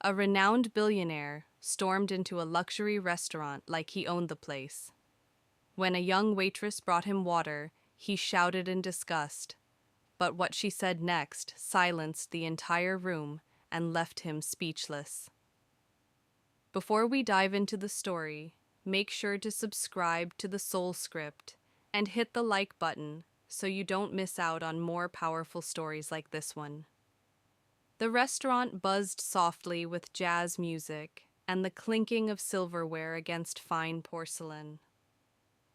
A renowned billionaire stormed into a luxury restaurant like he owned the place. When a young waitress brought him water, he shouted in disgust. But what she said next silenced the entire room and left him speechless. Before we dive into the story, make sure to subscribe to the Soul Script and hit the like button so you don't miss out on more powerful stories like this one. The restaurant buzzed softly with jazz music and the clinking of silverware against fine porcelain.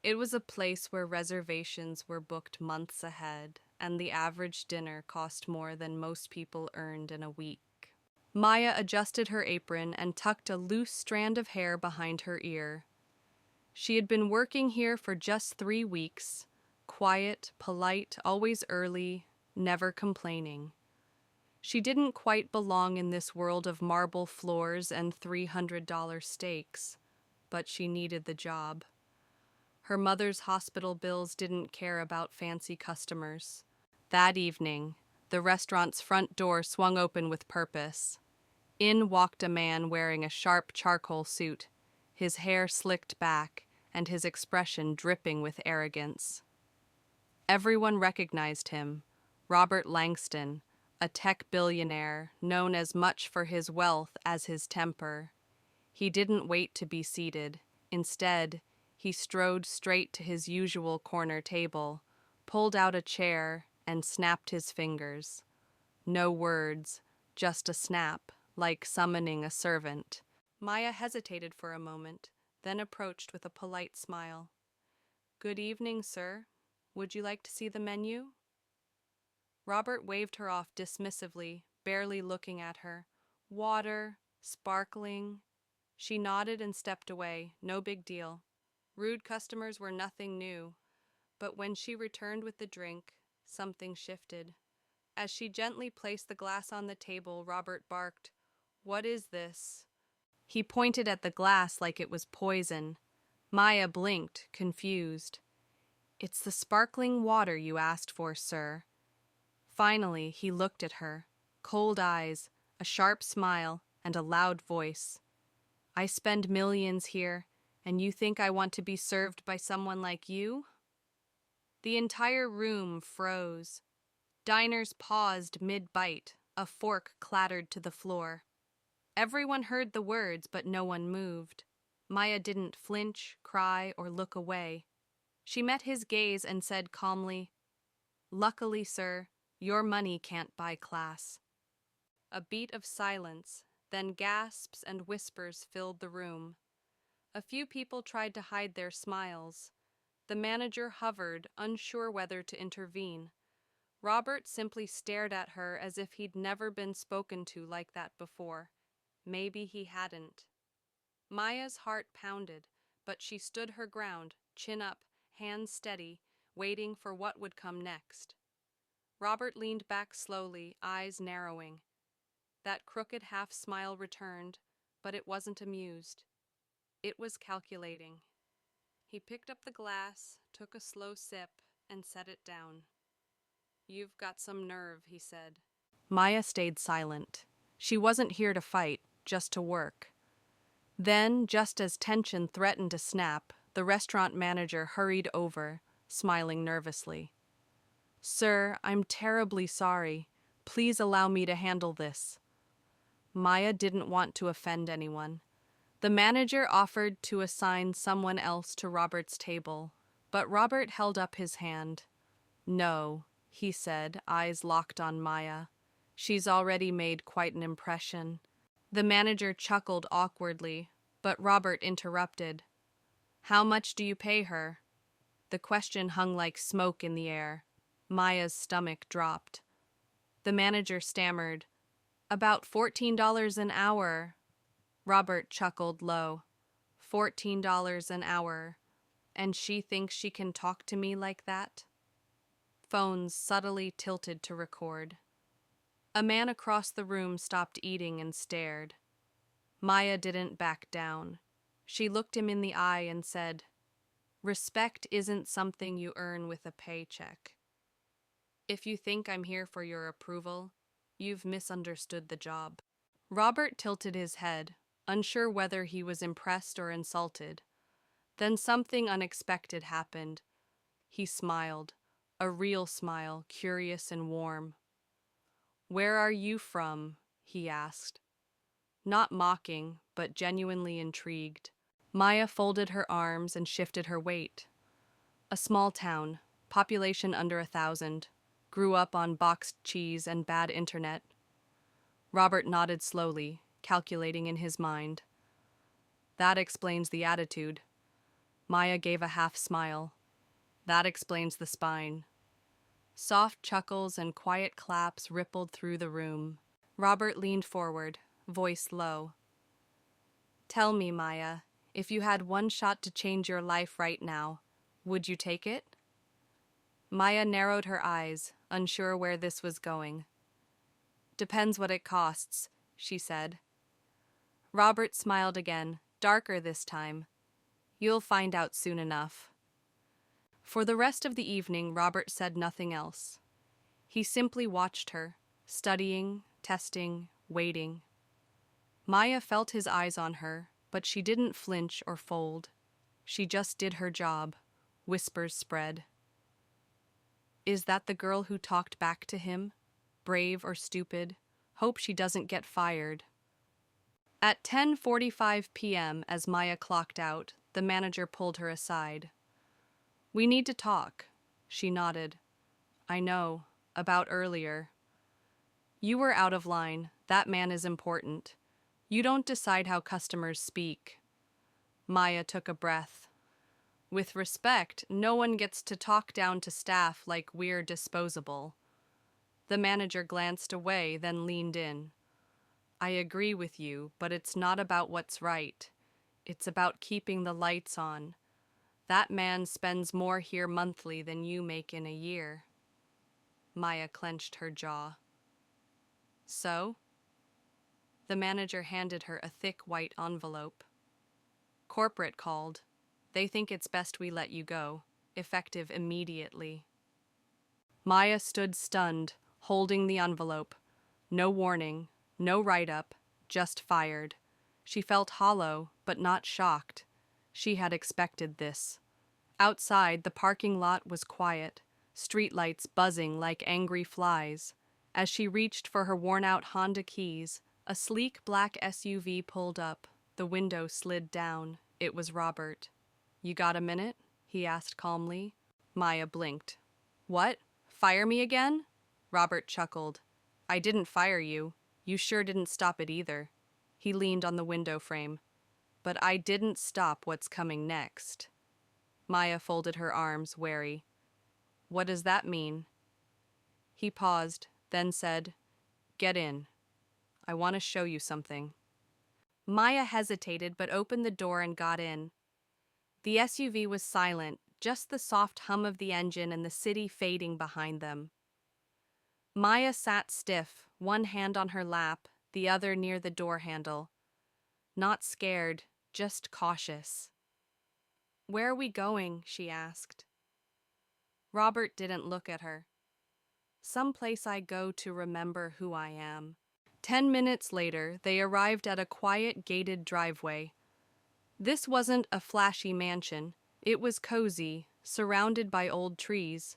It was a place where reservations were booked months ahead, and the average dinner cost more than most people earned in a week. Maya adjusted her apron and tucked a loose strand of hair behind her ear. She had been working here for just 3 weeks, quiet, polite, always early, never complaining. She didn't quite belong in this world of marble floors and $300 steaks, but she needed the job. Her mother's hospital bills didn't care about fancy customers. That evening, the restaurant's front door swung open with purpose. In walked a man wearing a sharp charcoal suit, his hair slicked back and his expression dripping with arrogance. Everyone recognized him, Robert Langston, a tech billionaire known as much for his wealth as his temper. He didn't wait to be seated. Instead, he strode straight to his usual corner table, pulled out a chair, and snapped his fingers. No words, just a snap, like summoning a servant. Maya hesitated for a moment, then approached with a polite smile. "Good evening, sir. Would you like to see the menu?" Robert waved her off dismissively, barely looking at her. Water, sparkling. She nodded and stepped away. No big deal. Rude customers were nothing new, but when she returned with the drink, something shifted. As she gently placed the glass on the table, Robert barked, "What is this?" He pointed at the glass like it was poison. Maya blinked, confused. "It's the sparkling water you asked for, sir." Finally, he looked at her, cold eyes, a sharp smile, and a loud voice. "I spend millions here, and you think I want to be served by someone like you?" The entire room froze. Diners paused mid-bite. A fork clattered to the floor. Everyone heard the words, but no one moved. Maya didn't flinch, cry, or look away. She met his gaze and said calmly, "Luckily, sir, your money can't buy class." A beat of silence, then gasps and whispers filled the room. A few people tried to hide their smiles. The manager hovered, unsure whether to intervene. Robert simply stared at her as if he'd never been spoken to like that before. Maybe he hadn't. Maya's heart pounded, but she stood her ground, chin up, hands steady, waiting for what would come next. Robert leaned back slowly, eyes narrowing. That crooked half-smile returned, but it wasn't amused. It was calculating. He picked up the glass, took a slow sip, and set it down. "You've got some nerve," he said. Maya stayed silent. She wasn't here to fight, just to work. Then, just as tension threatened to snap, the restaurant manager hurried over, smiling nervously. "Sir, I'm terribly sorry. Please allow me to handle this." Maya didn't want to offend anyone. The manager offered to assign someone else to Robert's table, but Robert held up his hand. "No," he said, eyes locked on Maya. "She's already made quite an impression." The manager chuckled awkwardly, but Robert interrupted. "How much do you pay her?" The question hung like smoke in the air. Maya's stomach dropped. The manager stammered, "About $14 an hour." Robert chuckled low. $14 an hour. And she thinks she can talk to me like that? Phones subtly tilted to record. A man across the room stopped eating and stared. Maya didn't back down. She looked him in the eye and said, "Respect isn't something you earn with a paycheck. If you think I'm here for your approval, you've misunderstood the job." Robert tilted his head, unsure whether he was impressed or insulted. Then something unexpected happened. He smiled, a real smile, curious and warm. "Where are you from?" he asked. Not mocking, but genuinely intrigued. Maya folded her arms and shifted her weight. A small town, population under 1,000, grew up on boxed cheese and bad internet. Robert nodded slowly, calculating in his mind. That explains the attitude. Maya gave a half smile. That explains the spine. Soft chuckles and quiet claps rippled through the room. Robert leaned forward, voice low. "Tell me, Maya, if you had one shot to change your life right now, would you take it?" Maya narrowed her eyes, unsure where this was going. "Depends what it costs," she said. Robert smiled again, darker this time. "You'll find out soon enough." For the rest of the evening, Robert said nothing else. He simply watched her, studying, testing, waiting. Maya felt his eyes on her, but she didn't flinch or fold. She just did her job. Whispers spread. Is that the girl who talked back to him? Brave or stupid? Hope she doesn't get fired. At 10:45 p.m., as Maya clocked out, the manager pulled her aside. "We need to talk." She nodded. "I know. About earlier. You were out of line. That man is important. You don't decide how customers speak." Maya took a breath. With respect, no one gets to talk down to staff like we're disposable. The manager glanced away, then leaned in. "I agree with you, but it's not about what's right. It's about keeping the lights on. That man spends more here monthly than you make in a year." Maya clenched her jaw. "So?" The manager handed her a thick white envelope. "Corporate called. They think it's best we let you go, effective immediately." Maya stood stunned, holding the envelope. No warning, no write-up, just fired. She felt hollow, but not shocked. She had expected this. Outside, the parking lot was quiet, streetlights buzzing like angry flies. As she reached for her worn-out Honda keys, a sleek black SUV pulled up. The window slid down. It was Robert. "You got a minute?" he asked calmly. Maya blinked. "What? Fire me again?" Robert chuckled. "I didn't fire you. You sure didn't stop it either." He leaned on the window frame. "But I didn't stop what's coming next." Maya folded her arms, wary. "What does that mean?" He paused, then said, "Get in. I want to show you something." Maya hesitated but opened the door and got in. The SUV was silent, just the soft hum of the engine and the city fading behind them. Maya sat stiff, one hand on her lap, the other near the door handle. Not scared, just cautious. "Where are we going?" she asked. Robert didn't look at her. "Someplace I go to remember who I am." 10 minutes later, they arrived at a quiet, gated driveway. This wasn't a flashy mansion. It was cozy, surrounded by old trees.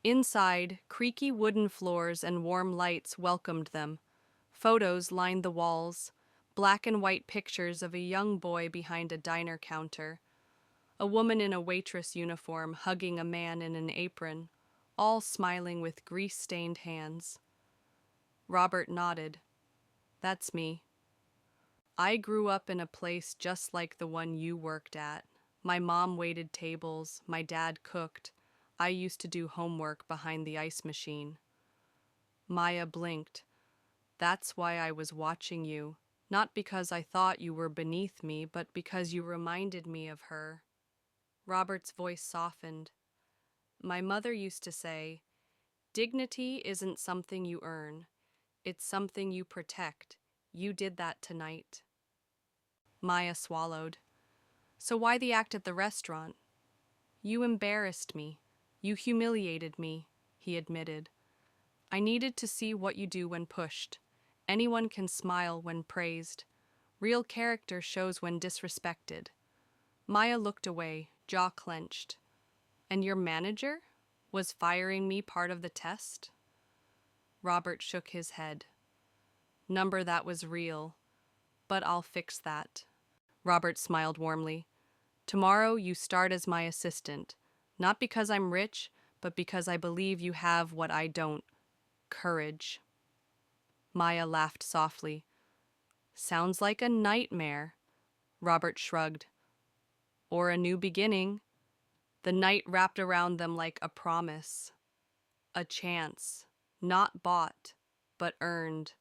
Inside, creaky wooden floors and warm lights welcomed them. Photos lined the walls, black and white pictures of a young boy behind a diner counter, a woman in a waitress uniform hugging a man in an apron, all smiling with grease-stained hands. Robert nodded. "That's me. I grew up in a place just like the one you worked at. My mom waited tables, my dad cooked. I used to do homework behind the ice machine." Maya blinked. "That's why I was watching you. Not because I thought you were beneath me, but because you reminded me of her." Robert's voice softened. "My mother used to say, 'Dignity isn't something you earn. It's something you protect. You did that tonight.'" Maya swallowed. "So why the act at the restaurant?" "You embarrassed me. You humiliated me," he admitted. "I needed to see what you do when pushed. Anyone can smile when praised. Real character shows when disrespected. Maya looked away, jaw clenched. And your manager? Was firing me part of the test? Robert shook his head. Number that was real, but I'll fix that. Robert smiled warmly. Tomorrow you start as my assistant, not because I'm rich, but because I believe you have what I don't. Courage. Maya laughed softly. Sounds like a nightmare. Robert shrugged. Or a new beginning. The night wrapped around them like a promise. A chance. Not bought, but earned.